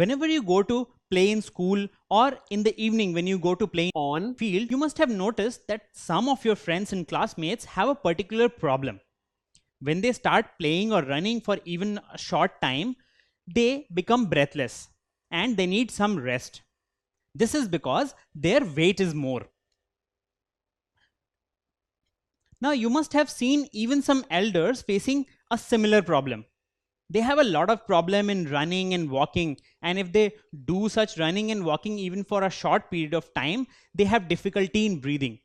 Whenever you go to play in school or in the evening when you go to play on field, you must have noticed that some of your friends and classmates have a particular problem. When they start playing or running for even a short time, they become breathless and they need some rest. This is because their weight is more. Now, you must have seen even some elders facing a similar problem. They have a lot of problem in running and walking, and if they do such running and walking even for a short period of time, they have difficulty in breathing.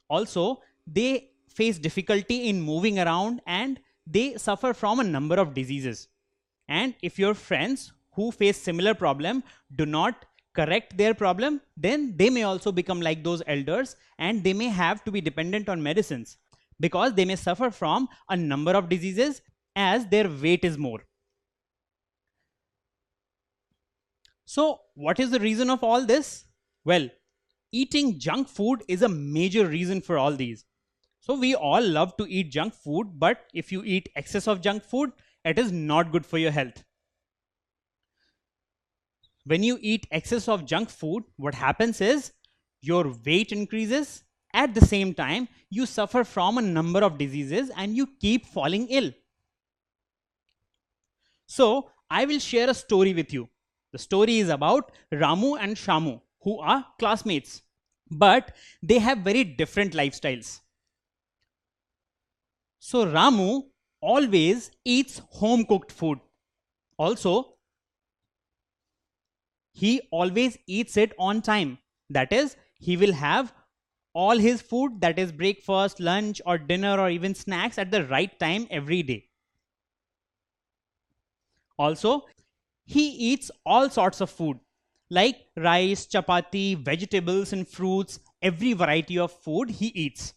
Also, they face difficulty in moving around and they suffer from a number of diseases. And if your friends who face similar problem do not correct their problem, then they may also become like those elders and they may have to be dependent on medicines because they may suffer from a number of diseases as their weight is more. So what is the reason of all this? Well, eating junk food is a major reason for all these. So we all love to eat junk food, but if you eat excess of junk food, it is not good for your health. When you eat excess of junk food, what happens is your weight increases. At the same time, you suffer from a number of diseases and you keep falling ill. So I will share a story with you. The story is about Ramu and Shamu, who are classmates, but they have very different lifestyles. So Ramu always eats home cooked food. Also, he always eats it on time. That is, he will have all his food, that is breakfast, lunch or dinner or even snacks at the right time every day. Also, he eats all sorts of food like rice, chapati, vegetables and fruits, every variety of food he eats.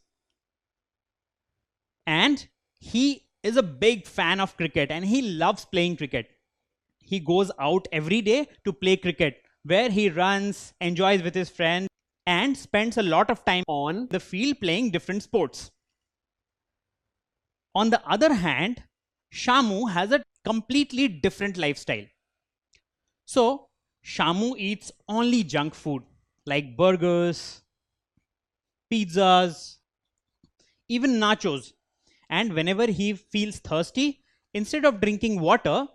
And he is a big fan of cricket and he loves playing cricket. He goes out every day to play cricket, where he runs, enjoys with his friends, and spends a lot of time on the field playing different sports. On the other hand, Shamu has a completely different lifestyle. So, Shamu eats only junk food like burgers, pizzas, even nachos. And whenever he feels thirsty, instead of drinking water,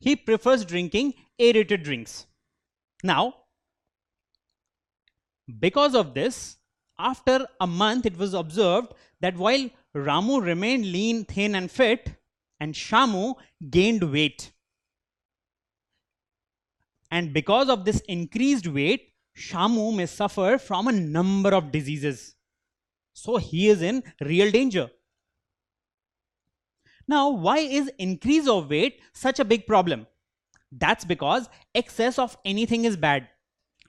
he prefers drinking aerated drinks. Now, because of this, after a month, it was observed that while Ramu remained lean, thin, and fit, and Shamu gained weight. And because of this increased weight, Shamu may suffer from a number of diseases. So he is in real danger. Now, why is increase of weight such a big problem? That's because excess of anything is bad.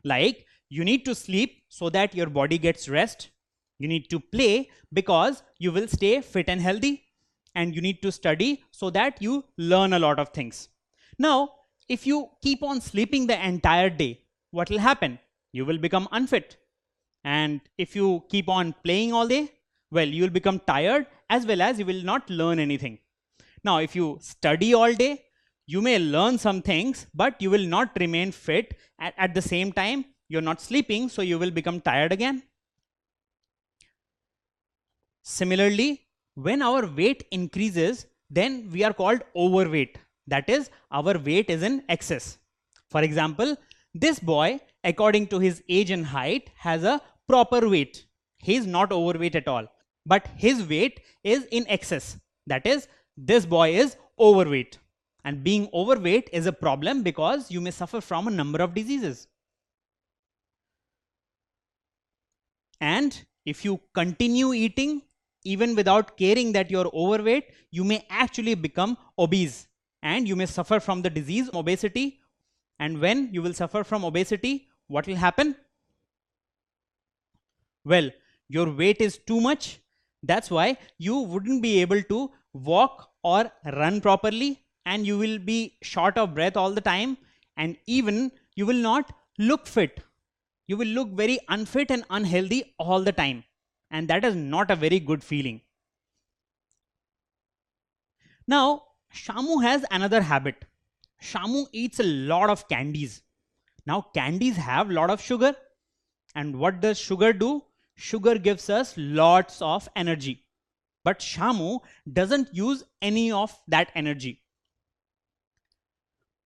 Like, you need to sleep so that your body gets rest. You need to play because you will stay fit and healthy. And you need to study so that you learn a lot of things. Now, if you keep on sleeping the entire day, what will happen? You will become unfit. And if you keep on playing all day, well, you will become tired as well as you will not learn anything. Now, if you study all day, you may learn some things, but you will not remain fit. At the same time, you're not sleeping, so you will become tired again. Similarly, when our weight increases, then we are called overweight. That is, our weight is in excess. For example, this boy, according to his age and height, has a proper weight. He is not overweight at all, but his weight is in excess. That is, this boy is overweight. And being overweight is a problem because you may suffer from a number of diseases. And if you continue eating, even without caring that you're overweight, you may actually become obese and you may suffer from the disease obesity. And when you will suffer from obesity, what will happen? Well, your weight is too much. That's why you wouldn't be able to walk or run properly, and you will be short of breath all the time, and even you will not look fit. You will look very unfit and unhealthy all the time, and that is not a very good feeling. Now, Shamu has another habit. Shamu eats a lot of candies. Now candies have a lot of sugar. And what does sugar do? Sugar gives us lots of energy. But Shamu doesn't use any of that energy.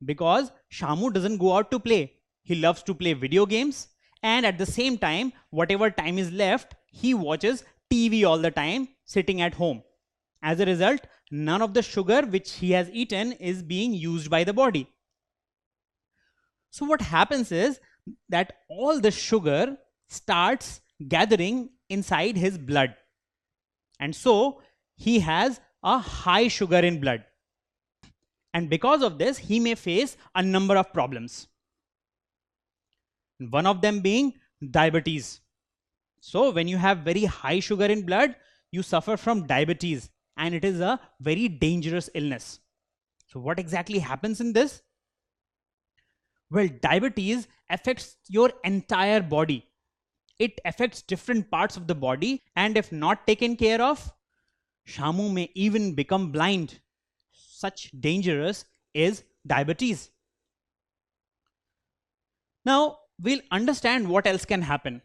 Because Shamu doesn't go out to play. He loves to play video games, and at the same time, whatever time is left, he watches TV all the time sitting at home. As a result, none of the sugar which he has eaten is being used by the body. So what happens is that all the sugar starts gathering inside his blood. And so he has a high sugar in blood. And because of this, he may face a number of problems. One of them being diabetes. So when you have very high sugar in blood, you suffer from diabetes, and it is a very dangerous illness. So what exactly happens in this? Well, diabetes affects your entire body. It affects different parts of the body, and if not taken care of, Shamu may even become blind. Such dangerous is diabetes. Now, we'll understand what else can happen.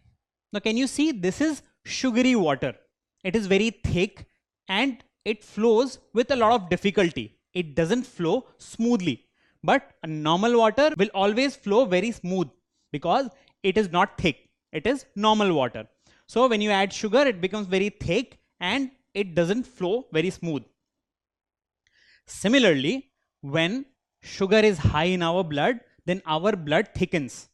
Now, can you see this is sugary water? It is very thick and it flows with a lot of difficulty. It doesn't flow smoothly. But a normal water will always flow very smooth because it is not thick. It is normal water. So when you add sugar, it becomes very thick and it doesn't flow very smooth. Similarly, when sugar is high in our blood, then our blood thickens.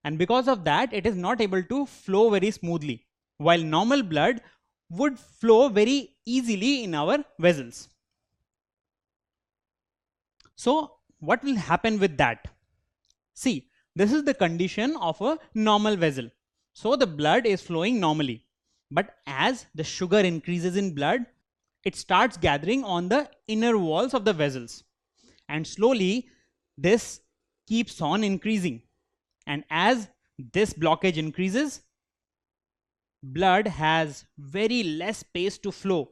And because of that, it is not able to flow very smoothly, while normal blood would flow very easily in our vessels. So what will happen with that? See, this is the condition of a normal vessel. So the blood is flowing normally. But as the sugar increases in blood, it starts gathering on the inner walls of the vessels. And slowly, this keeps on increasing. And as this blockage increases, blood has very less space to flow.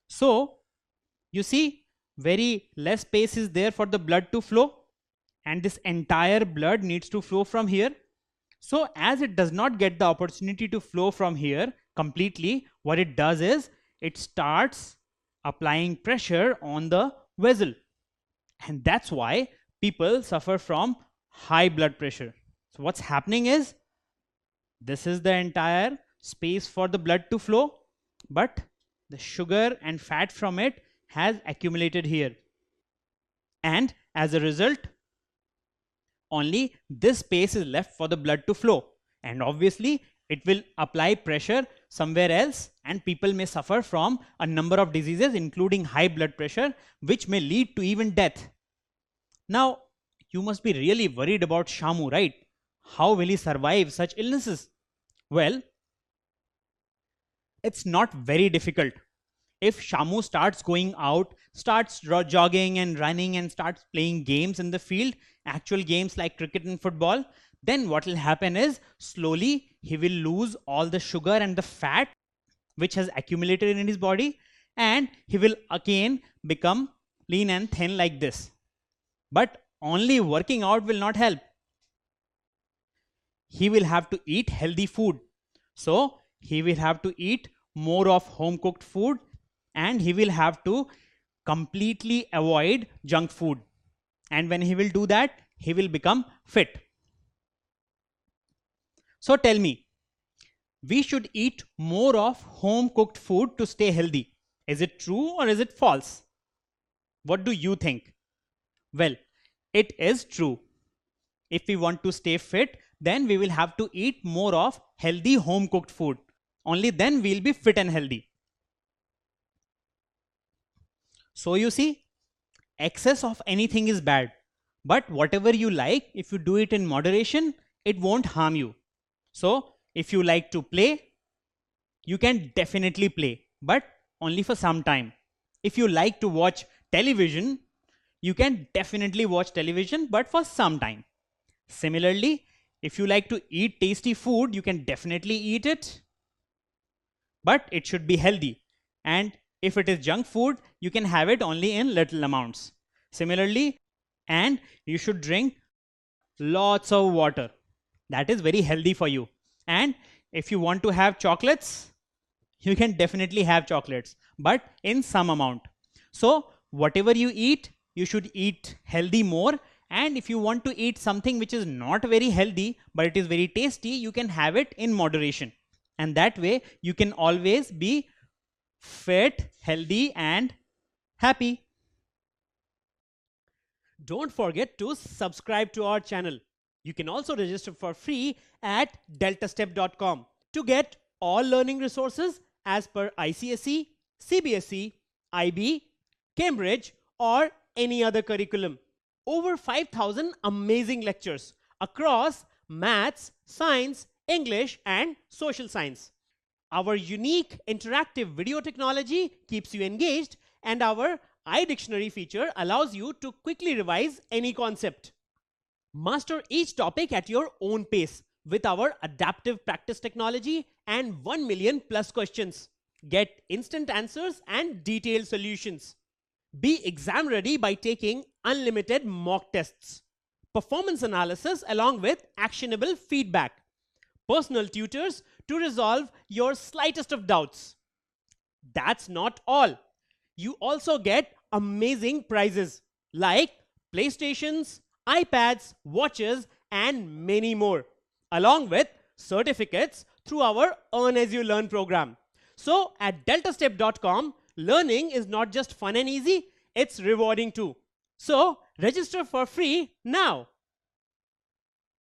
So, you see, very less space is there for the blood to flow, and this entire blood needs to flow from here. So as it does not get the opportunity to flow from here completely, what it does is it starts applying pressure on the vessel, and that's why people suffer from high blood pressure. So what's happening is this is the entire space for the blood to flow, but the sugar and fat from it has accumulated here, and as a result only this space is left for the blood to flow, and obviously it will apply pressure somewhere else, and people may suffer from a number of diseases including high blood pressure, which may lead to even death. Now you must be really worried about Shamu, right? How will he survive such illnesses? Well, it's not very difficult. If Shamu starts going out, starts jogging and running and starts playing games in the field, actual games like cricket and football, then what will happen is slowly he will lose all the sugar and the fat which has accumulated in his body, and he will again become lean and thin like this. But only working out will not help. He will have to eat healthy food. So he will have to eat more of home cooked food, and he will have to completely avoid junk food. And when he will do that, he will become fit. So tell me, we should eat more of home cooked food to stay healthy. Is it true or is it false? What do you think? Well, it is true. If we want to stay fit, then we will have to eat more of healthy home cooked food. Only then we'll be fit and healthy. So you see, excess of anything is bad, but whatever you like, if you do it in moderation, it won't harm you. So if you like to play, you can definitely play, but only for some time. If you like to watch television, you can definitely watch television, but for some time. Similarly, if you like to eat tasty food, you can definitely eat it, but it should be healthy. And if it is junk food, you can have it only in little amounts. Similarly, And you should drink lots of water. That is very healthy for you. And if you want to have chocolates, you can definitely have chocolates, but in some amount. So whatever you eat, you should eat healthy more. And if you want to eat something which is not very healthy, but it is very tasty, you can have it in moderation. And that way you can always be fit, healthy, and happy. Don't forget to subscribe to our channel. You can also register for free at deltastep.com to get all learning resources as per ICSE, CBSE, IB, Cambridge, or any other curriculum. Over 5,000 amazing lectures across maths, science, English, and social science. Our unique interactive video technology keeps you engaged, and our iDictionary feature allows you to quickly revise any concept. Master each topic at your own pace with our adaptive practice technology and 1 million plus questions. Get instant answers and detailed solutions. Be exam ready by taking unlimited mock tests, performance analysis along with actionable feedback, personal tutors to resolve your slightest of doubts. That's not all. You also get amazing prizes like PlayStations, iPads, watches, and many more, along with certificates through our Earn As You Learn program. So at deltastep.com, learning is not just fun and easy, it's rewarding too. So register for free now.